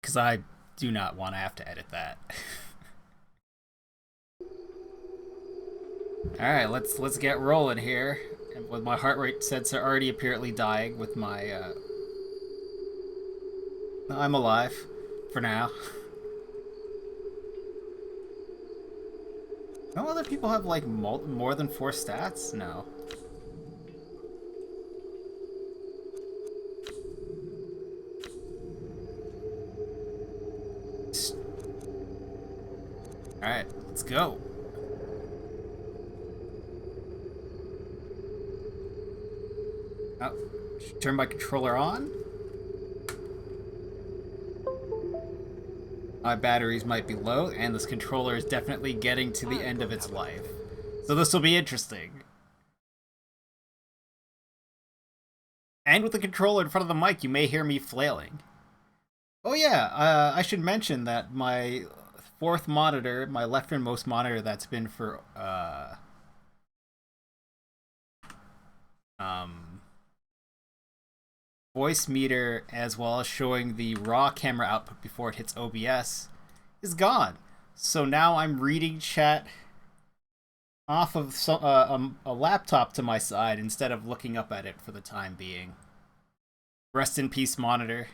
because I do not want to have to edit that. Alright, let's get rolling here. And with my heart rate sensor already apparently dying with my, I'm alive. For now. No other people have, like, more than 4 stats? No. Alright, let's go. Oh, turn my controller on. My batteries might be low, and this controller is definitely getting to the end of its life. So this will be interesting. And with the controller in front of the mic, you may hear me flailing. Oh yeah, I should mention that my 4th monitor, my lefternmost monitor that's been for, voice meter as well as showing the raw camera output before it hits OBS is gone. So now I'm reading chat off of a laptop to my side instead of looking up at it for the time being. Rest in peace, monitor.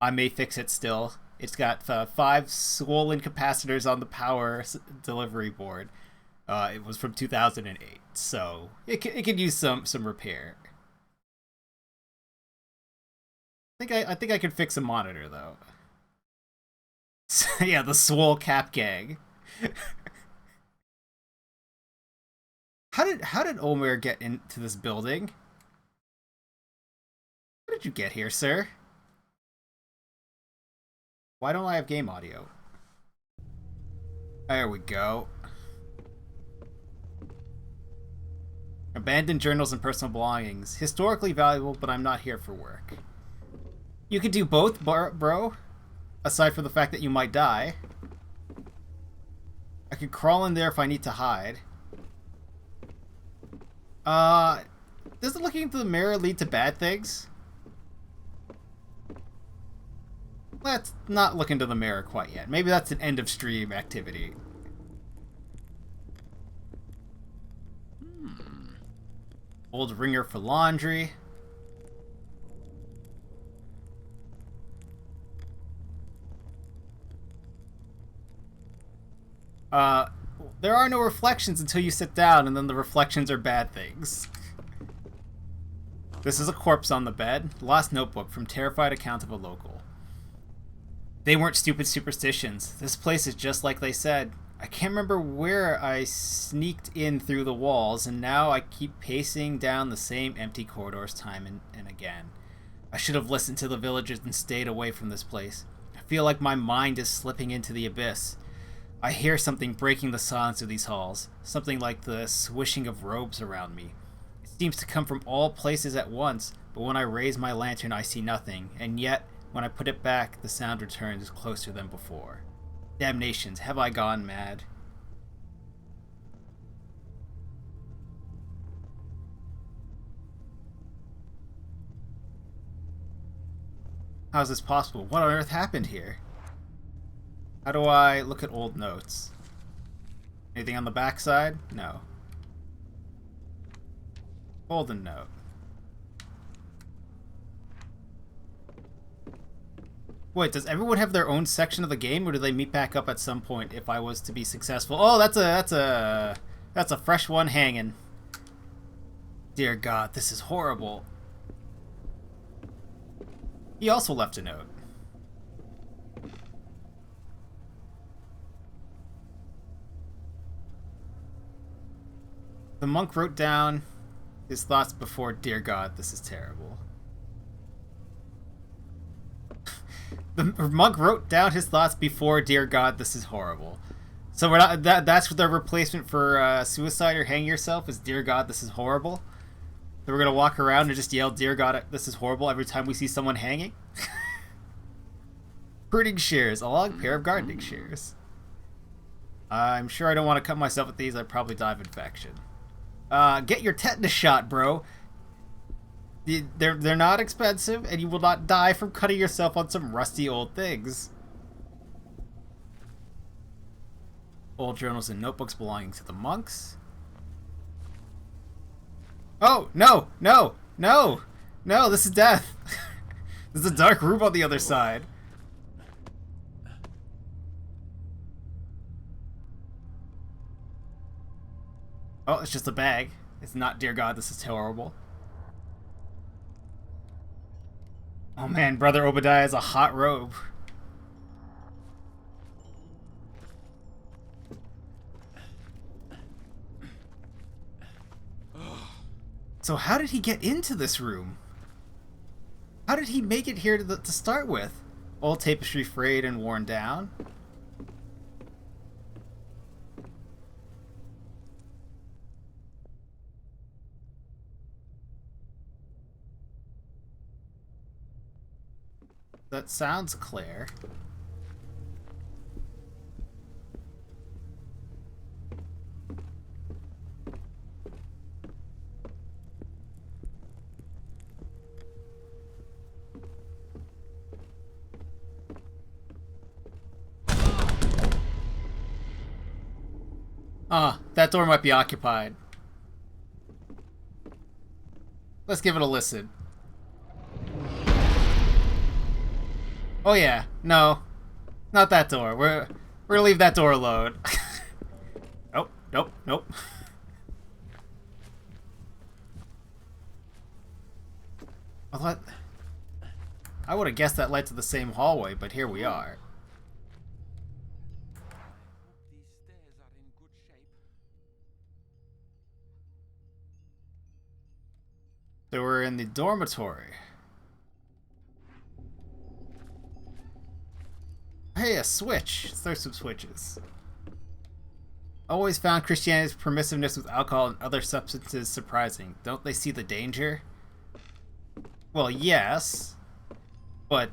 I may fix it still. It's got 5 swollen capacitors on the power delivery board. It was from 2008, so it could use some repair. I think I could fix a monitor though. Yeah, the swole cap gang. How did Omer get into this building? How did you get here, sir? Why don't I have game audio? There we go. Abandoned journals and personal belongings. Historically valuable, but I'm not here for work. You could do both, bro. Aside from the fact that you might die. I could crawl in there if I need to hide. Doesn't looking into the mirror lead to bad things? Let's not look into the mirror quite yet. Maybe that's an end of stream activity. Old wringer for laundry. There are no reflections until you sit down, and then the reflections are bad things. This is a corpse on the bed. Lost notebook from terrified account of a local. They weren't stupid superstitions. This place is just like they said. I can't remember where I sneaked in through the walls, and now I keep pacing down the same empty corridors time and again. I should have listened to the villagers and stayed away from this place. I feel like my mind is slipping into the abyss. I hear something breaking the silence of these halls, something like the swishing of robes around me. It seems to come from all places at once, but when I raise my lantern I see nothing, and yet, when I put it back, the sound returns closer than before. Damnations, have I gone mad? How is this possible? What on earth happened here? How do I look at old notes? Anything on the backside? No. Golden note. Wait, does everyone have their own section of the game, or do they meet back up at some point if I was to be successful? Oh, that's a fresh one hanging. Dear God, this is horrible. He also left a note. The monk wrote down his thoughts before, dear God, this is terrible. The monk wrote down his thoughts before, dear God, this is horrible. So we're not, that's the replacement for suicide or hang yourself is, dear God, this is horrible. So we're gonna walk around and just yell, dear God, this is horrible every time we see someone hanging. Pruning shears, a long pair of gardening shears. I'm sure I don't want to cut myself with these. I'd probably die of infection. Get your tetanus shot, bro. They're not expensive, and you will not die from cutting yourself on some rusty old things. Old journals and notebooks belonging to the monks. Oh, no, no, no, no, this is death. There's a dark room on the other side. Oh, it's just a bag. It's not, dear God, this is horrible. Oh man, Brother Obadiah has a hot robe. So how did he get into this room? How did he make it here to start with? Old tapestry frayed and worn down. That sounds Claire. That door might be occupied. Let's give it a listen. Oh yeah, no. Not that door. We're gonna leave that door alone. Nope, nope, nope. Well, I would have guessed that led to the same hallway, but here we are. So we're in the dormitory. Hey, a switch. There's some switches. Always found Christianity's permissiveness with alcohol and other substances surprising. Don't they see the danger? Well, yes. But...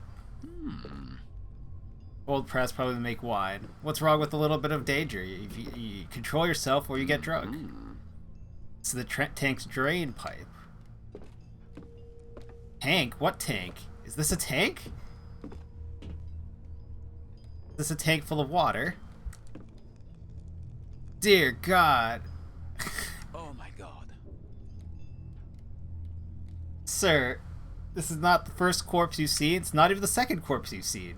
Old press probably make wine. What's wrong with a little bit of danger? You control yourself or you get drunk. It's the tank's drain pipe. Tank? What tank? Is this a tank? Is this a tank full of water? Dear God. Oh my God. Sir, this is not the first corpse you've seen. It's not even the second corpse you've seen.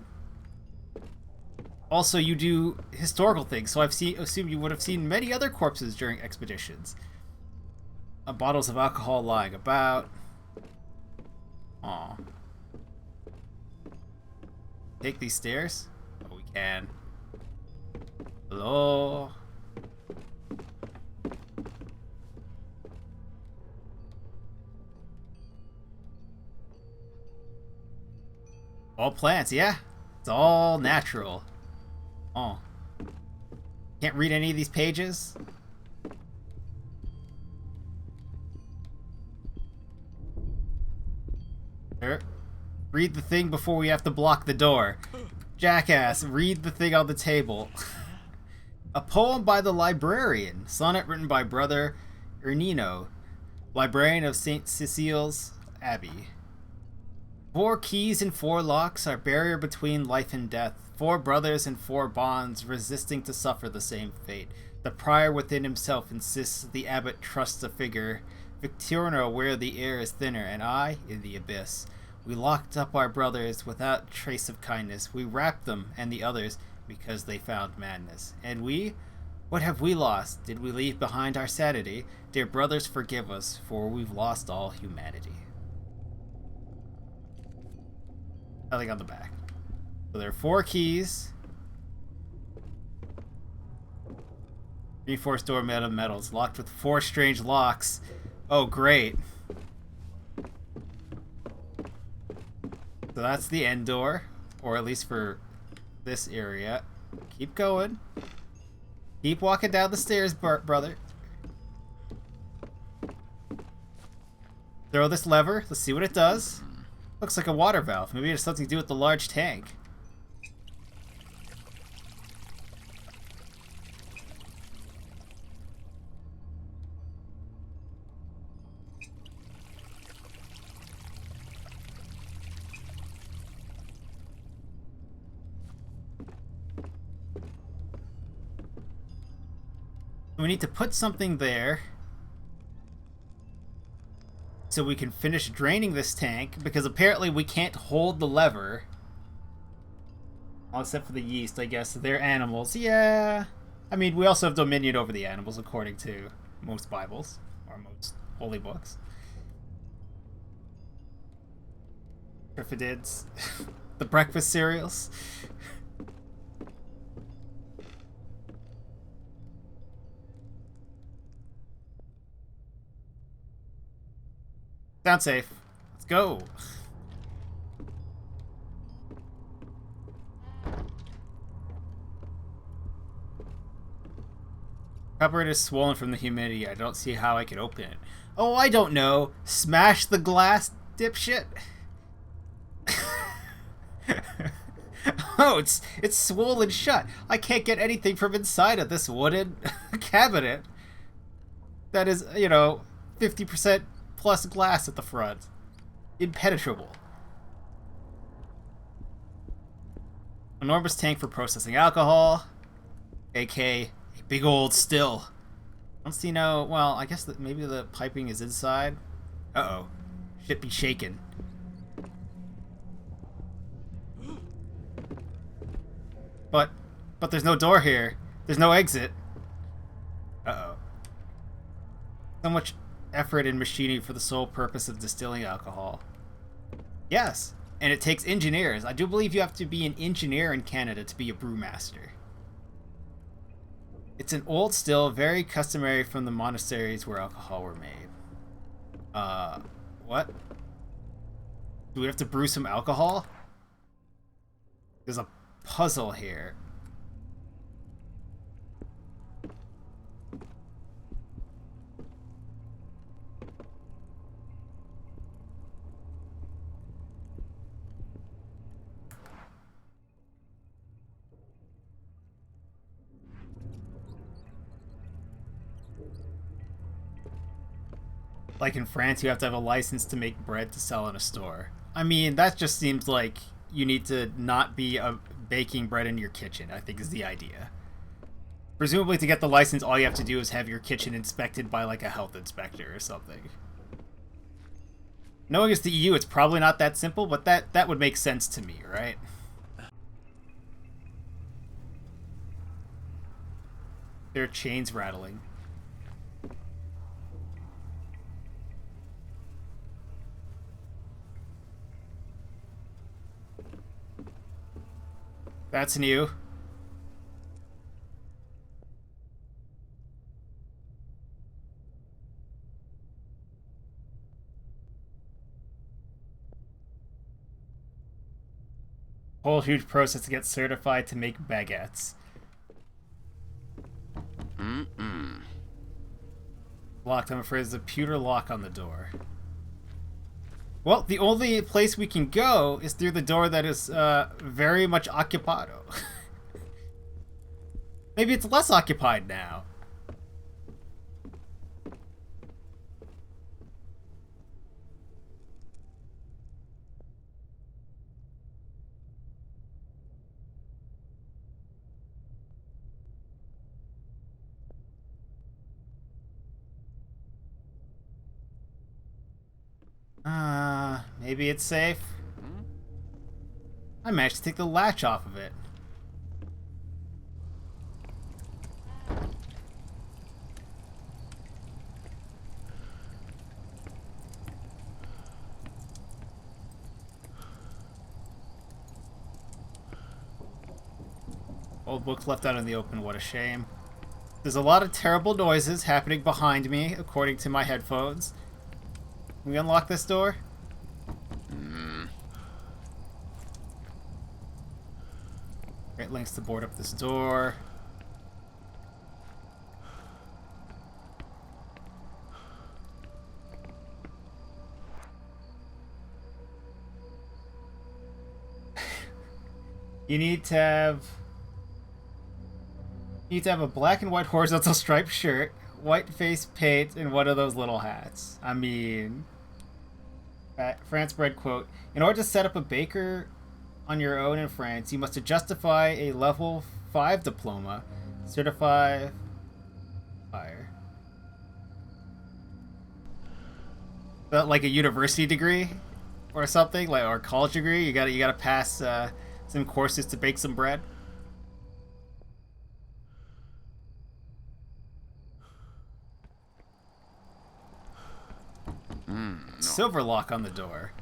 Also, you do historical things, so assume you would have seen many other corpses during expeditions. Bottles of alcohol lying about. Aw. Take these stairs? Oh, we can. Hello? All plants, yeah. It's all natural. Oh. Can't read any of these pages? Read the thing before we have to block the door. Jackass, read the thing on the table. A poem by the librarian. Sonnet written by Brother Ernino, librarian of St. Cecile's Abbey. 4 keys and 4 locks are barrier between life and death. 4 brothers and 4 bonds resisting to suffer the same fate. The prior within himself insists the abbot trusts a figure. Victorino where the air is thinner, and I in the abyss. We locked up our brothers without trace of kindness. We wrapped them and the others because they found madness. And we? What have we lost? Did we leave behind our sanity? Dear brothers, forgive us, for we've lost all humanity. Nothing on the back. So there are 4 keys. Reinforced door made of metals, locked with 4 strange locks. Oh, great. So that's the end door, or at least for this area. Keep going. Keep walking down the stairs, brother. Throw this lever. Let's see what it does. Looks like a water valve. Maybe it has something to do with the large tank. We need to put something there so we can finish draining this tank, because apparently we can't hold the lever. Well, except for the yeast, I guess. They're animals. Yeah. I mean, we also have dominion over the animals, according to most Bibles, or most holy books. Triffidids. The breakfast cereals. Sound safe. Let's go. Cupboard is swollen from the humidity. I don't see how I could open it. Oh, I don't know. Smash the glass, dipshit. Oh, it's swollen shut. I can't get anything from inside of this wooden cabinet. That is, 50% plus glass at the front. Impenetrable. Enormous tank for processing alcohol. AK, a big old still. I don't see no... Well, I guess that maybe the piping is inside. Uh-oh. Shit be shaking. But there's no door here. There's no exit. Uh-oh. So much effort in machining for the sole purpose of distilling alcohol. Yes, and it takes engineers. I do believe you have to be an engineer in Canada to be a brewmaster. It's an old still, very customary from the monasteries where alcohol were made. What? Do we have to brew some alcohol? There's a puzzle here. Like in France, you have to have a license to make bread to sell in a store. I mean, that just seems like you need to not be baking bread in your kitchen, I think is the idea. Presumably to get the license, all you have to do is have your kitchen inspected by like a health inspector or something. Knowing it's the EU, it's probably not that simple, but that would make sense to me, right? There are chains rattling. That's new. Whole huge process to get certified to make baguettes. Locked, I'm afraid there's a pewter lock on the door. Well, the only place we can go is through the door that is very much occupado. Maybe it's less occupied now. Maybe it's safe. I managed to take the latch off of it. Old books left out in the open, what a shame. There's a lot of terrible noises happening behind me, according to my headphones. Can we unlock this door? Great links to board up this door. You need to have a black and white horizontal striped shirt, white face paint, and one of those little hats. I mean, France bread quote, in order to set up a baker on your own in France, you must justify a level 5 diploma, certify Fire. Is that like a university degree or something, like, or a college degree? You gotta pass some courses to bake some bread. No. Silver lock on the door.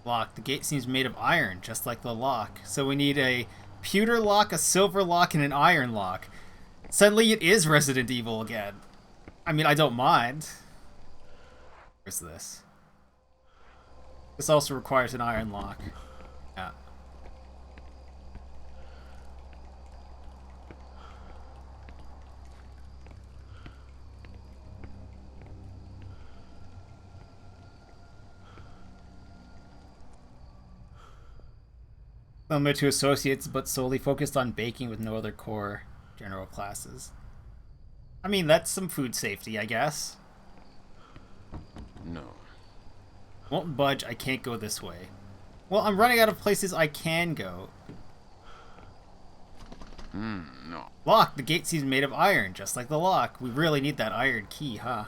Lock. The gate seems made of iron, just like the lock. So we need a pewter lock, a silver lock, and an iron lock. Suddenly it is Resident Evil again. I mean, I don't mind. Where's this? This also requires an iron lock. Yeah. Similar to Associates, but solely focused on baking with no other core general classes. I mean, that's some food safety, I guess. No. Won't budge, I can't go this way. Well, I'm running out of places I can go. No. Lock, the gate seems made of iron, just like the lock. We really need that iron key, huh?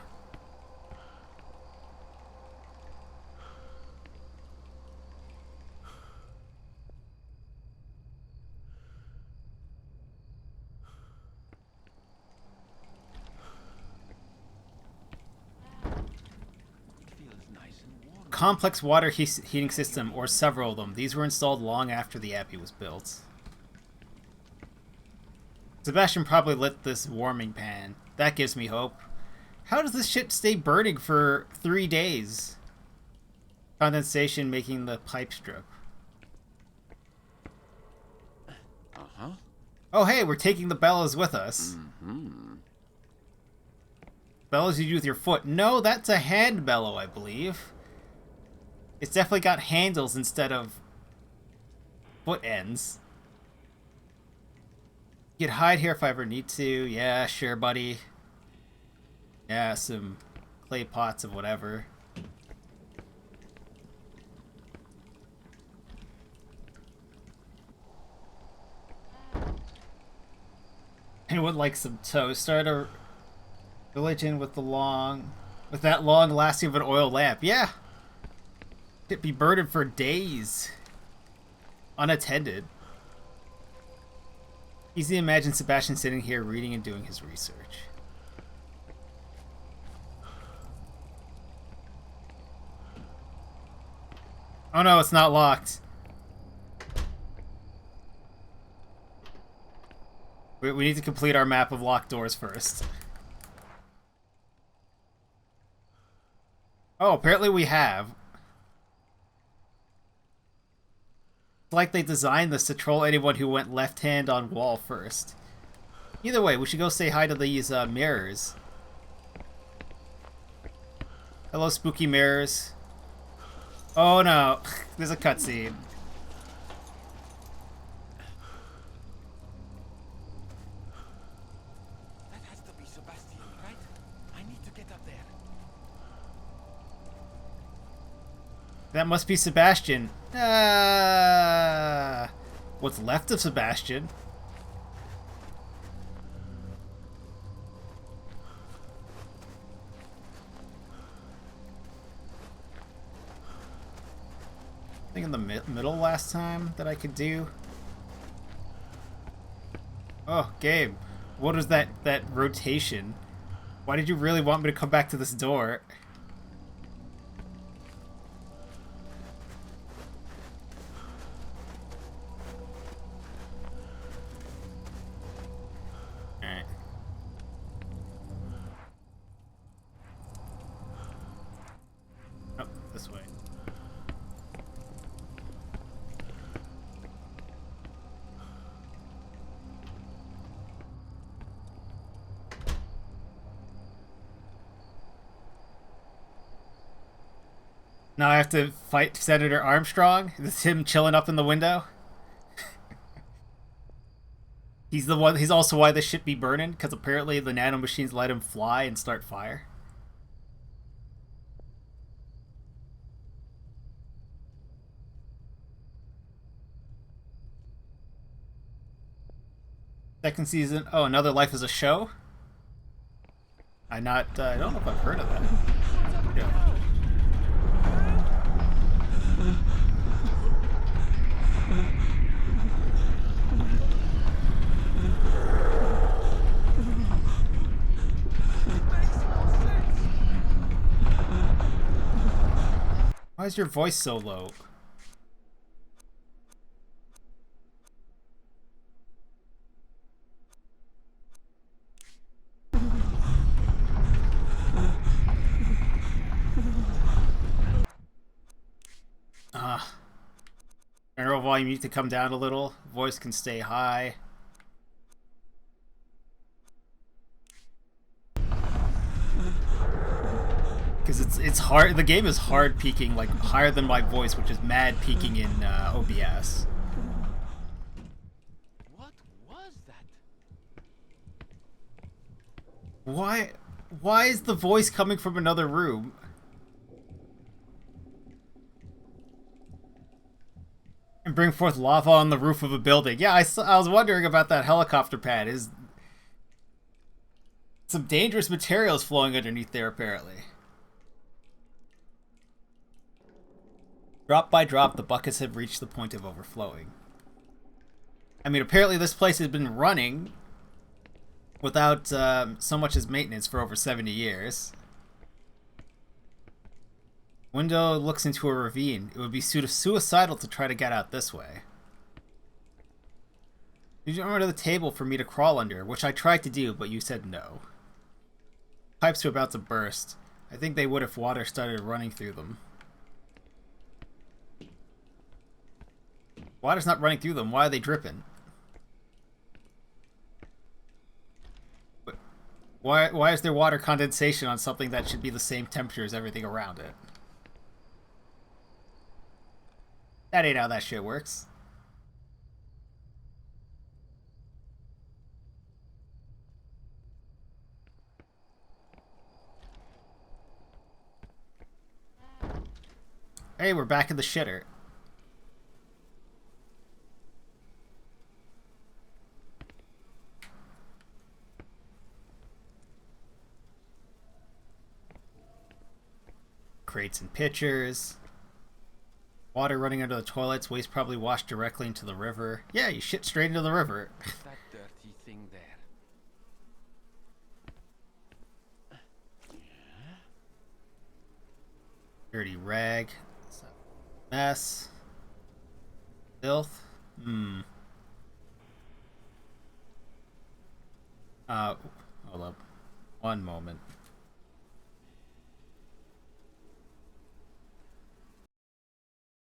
Complex water heating system, or several of them. These were installed long after the Abbey was built. Sebastian probably lit this warming pan. That gives me hope. How does this shit stay burning for 3 days? Condensation making the pipe strip. Uh-huh. Oh hey, we're taking the bellows with us. Bellows you do with your foot. No, that's a hand bellow, I believe. It's definitely got handles instead of foot ends. You could hide here if I ever need to. Yeah, sure, buddy. Yeah, some clay pots of whatever. Anyone like some toast? Start a religion with that long lasting of an oil lamp. Yeah. It'd be burning for days. Unattended. Easy to imagine Sebastian sitting here reading and doing his research. Oh no, it's not locked. We need to complete our map of locked doors first. Oh, apparently we have. It's like they designed this to troll anyone who went left hand on wall first. Either way, we should go say hi to these mirrors. Hello, spooky mirrors. Oh no, there's a cutscene. That has to be Sebastian, right? I need to get up there. That must be Sebastian. What's left of Sebastian? I think in the middle last time that I could do. Oh, Gabe, what was that rotation? Why did you really want me to come back to this door? Alright. Oh, this way. Now I have to fight Senator Armstrong? This is him chilling up in the window? He's also why this shit be burning, because apparently the nanomachines let him fly and start fire. Second season. Oh, Another Life is a Show? I don't know if I've heard of that. Yeah. Why is your voice so low? General volume need to come down a little. Voice can stay high. Because it's hard. The game is hard peaking, like higher than my voice, which is mad peaking in OBS. What was that? Why is the voice coming from another room? And bring forth lava on the roof of a building. Yeah, I was wondering about that helicopter pad. Is some dangerous materials flowing underneath there, apparently. Drop by drop, the buckets have reached the point of overflowing. I mean, apparently this place has been running without so much as maintenance for over 70 years. Window looks into a ravine. It would be suicidal to try to get out this way. You jump under the table for me to crawl under, which I tried to do, but you said no. Pipes are about to burst. I think they would if water started running through them. Water's not running through them. Why are they dripping? Why is there water condensation on something that should be the same temperature as everything around it? That ain't how that shit works. Hey, we're back in the shitter. Crates and pitchers. Water running under the toilets. Waste probably washed directly into the river. Yeah, you shit straight into the river. That dirty thing there. Dirty rag. Mess. Filth. Hold up. One moment.